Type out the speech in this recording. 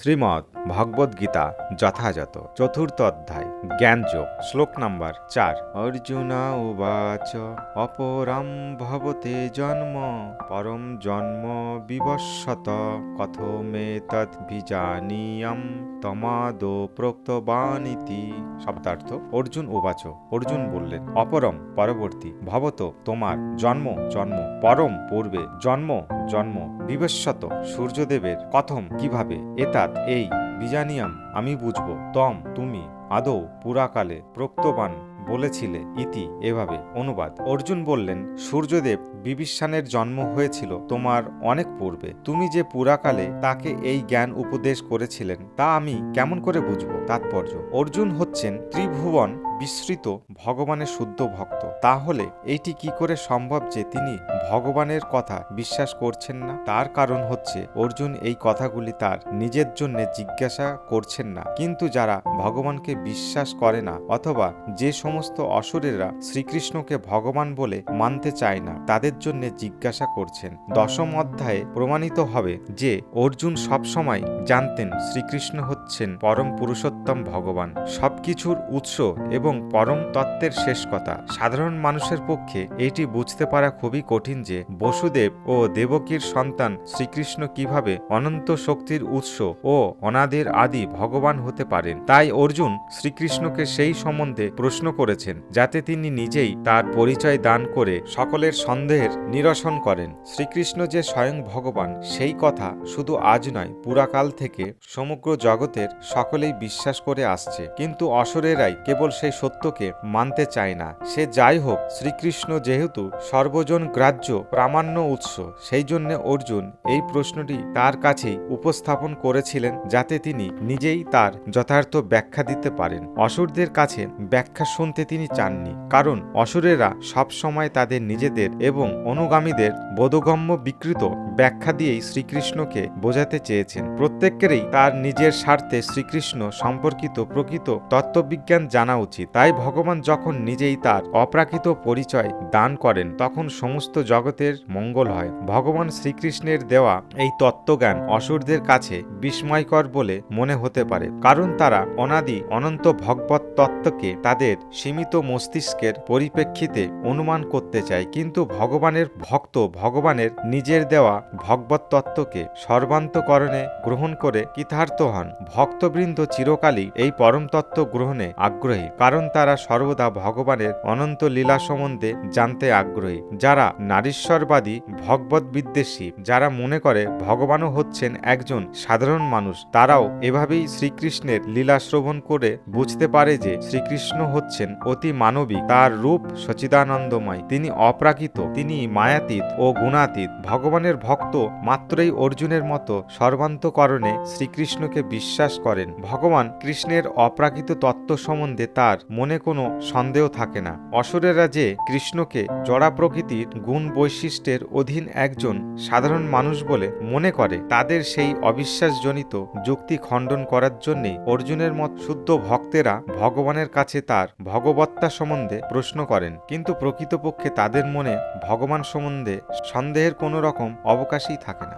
শ্রীমদ্ ভগবদ্গীতা যথাযথ চতুর্থ অধ্যায় জ্ঞানযোগ শ্লোক নাম্বার ৪ অর্জুনা উবাচ অপরাম ভবতে জন্ম পরম জন্ম বিবস্বত কথমেতৎ বিজানীয়ম তমাদো প্রোক্তবানিতি। শব্দার্থ অর্জুন উবাচ, অর্জুন বললেন, অপরম পরবর্তী, ভবত তোমার, জন্ম জন্ম, পরম পূর্বে, জন্ম জন্ম, বিবস্বত সূর্যদেবের, কথম কিভাবে, এতাত এই, বিজানিয়াম আমি বুঝব, তম তুমি, আদৌ পুরাকালে, প্রোক্তবান বলেছিলে, ইতি এভাবে। অনুবাদ: অর্জুন বললেন, সূর্যদেব বিভীষণের জন্ম হয়েছিল তোমার অনেক পূর্বে। তুমি যে পুরাকালে তাকে এই জ্ঞান উপদেশ করেছিলেন তা আমি কেমন করে বুঝব? তাৎপর্য: অর্জুন হচ্ছেন ত্রিভুবন বিস্মৃত ভগবানের শুদ্ধ ভক্ত। তাহলে এইটি কি করে সম্ভব যে তিনি ভগবানের কথা বিশ্বাস করছেন না? তার কারণ হচ্ছে অর্জুন এই কথাগুলি তার নিজের জন্য জিজ্ঞাসা করছেন না, কিন্তু যারা ভগবানকে বিশ্বাস করে না অথবা যে সমস্ত অসুরেরা শ্রীকৃষ্ণকে ভগবান বলে মানতে চায় না তাদের জন্য জিজ্ঞাসা করছেন। দশম অধ্যায়ে প্রমাণিত হবে যে অর্জুন সবসময় জানতেন শ্রীকৃষ্ণ হচ্ছেন পরম পুরুষোত্তম ভগবান, সবকিছুর উৎস এবং পরম তত্ত্বের শেষ কথা। সাধারণ মানুষের পক্ষে এটি বুঝতে পারা খুবই কঠিন যে বসুদেব ও দেবকীর সন্তান শ্রীকৃষ্ণ কিভাবে অনন্ত শক্তির উৎস ও অনাদির আদি ভগবান হতে পারেন। তাই অর্জুন শ্রীকৃষ্ণকে সেই সম্বন্ধে প্রশ্ন করেছেন যাতে তিনি নিজেই তার পরিচয় দান করে সকলের সন্দেহের নিরসন করেন। শ্রীকৃষ্ণ যে স্বয়ং ভগবান সেই কথা শুধু আজ নয়, পুরাকাল থেকে সমগ্র জগতের সকলেই বিশ্বাস করে আসছে, কিন্তু অসুরেরাই কেবল সেই সত্যকে মানতে চায় না। সে যাই হোক, শ্রীকৃষ্ণ যেহেতু সর্বজন গ্রাহ্য প্রামাণ্য উৎস, সেই জন্য অর্জুন এই প্রশ্নটি তার কাছেই উপস্থাপন করেছিলেন যাতে তিনি নিজেই তার যথার্থ ব্যাখ্যা দিতে পারেন। অসুরদের কাছে ব্যাখ্যা শুনতে তিনি চাননি, কারণ অসুরেরা সব সময় তাদের নিজেদের এবং অনুগামীদের বোধগম্য বিকৃত ব্যাখ্যা দিয়েই শ্রীকৃষ্ণকে বোঝাতে চেয়েছেন। প্রত্যেকেরই তার নিজের স্বার্থে শ্রীকৃষ্ণ সম্পর্কিত প্রকৃত তত্ত্ববিজ্ঞান জানা উচিত। তাই ভগবান যখন নিজেই তার অপ্রাকৃত পরিচয় দান করেন তখন সমস্ত জগতের মঙ্গল হয়। ভগবান শ্রীকৃষ্ণের দেওয়া এই তত্ত্বজ্ঞান অসুরদের কাছে বিস্ময়কর বলে মনে হতে পারে, কারণ তারা অনাদি অনন্ত ভগবত তত্ত্বকে তাদের সীমিত মস্তিষ্কের পরিপ্রেক্ষিতে অনুমান করতে চায়, কিন্তু ভগবানের ভক্ত ভগবানের নিজের দেওয়া ভগবত তত্ত্বকে সর্বান্তকরণে গ্রহণ করে কৃতার্থ হন। ভক্তবৃন্দ চিরকালই এই পরম তত্ত্ব গ্রহণে আগ্রহী, কারণ তারা সর্বদা ভগবানের অনন্ত লীলা সম্বন্ধে জানতে আগ্রহী। যারা নারীশ্বরবাদী, ভগবত বিদ্বেষী, যারা মনে করে ভগবানও হচ্ছেন একজন সাধারণ মানুষ, তারাও এভাবেই শ্রীকৃষ্ণের লীলা শ্রবণ করে বুঝতে পারে যে শ্রীকৃষ্ণ হচ্ছেন অতি মানবিক, তার রূপ সচিদানন্দময়, তিনি অপ্রাকৃত, তিনি মায়াতীত ও গুণাতীত। ভগবানের ভক্ত মাত্রই অর্জুনের মতো সর্বান্তকরণে শ্রীকৃষ্ণকে বিশ্বাস করেন। ভগবান কৃষ্ণের অপ্রাকৃত তত্ত্ব সম্বন্ধে তার মনে কোনো সন্দেহ থাকে না। অসুরেরা যে কৃষ্ণকে জড়া প্রকৃতির গুণ বৈশিষ্ট্যের অধীন একজন সাধারণ মানুষ বলে মনে করে, তাদের সেই অবিশ্বাসজনিত যুক্তি খণ্ডন করার জন্যে অর্জুনের মত শুদ্ধ ভক্তেরা ভগবানের কাছে তার ভগবত্তা সম্বন্ধে প্রশ্ন করেন, কিন্তু প্রকৃতপক্ষে তাদের মনে ভগবান সম্বন্ধে সন্দেহের কোনো রকম অবকাশই থাকে না।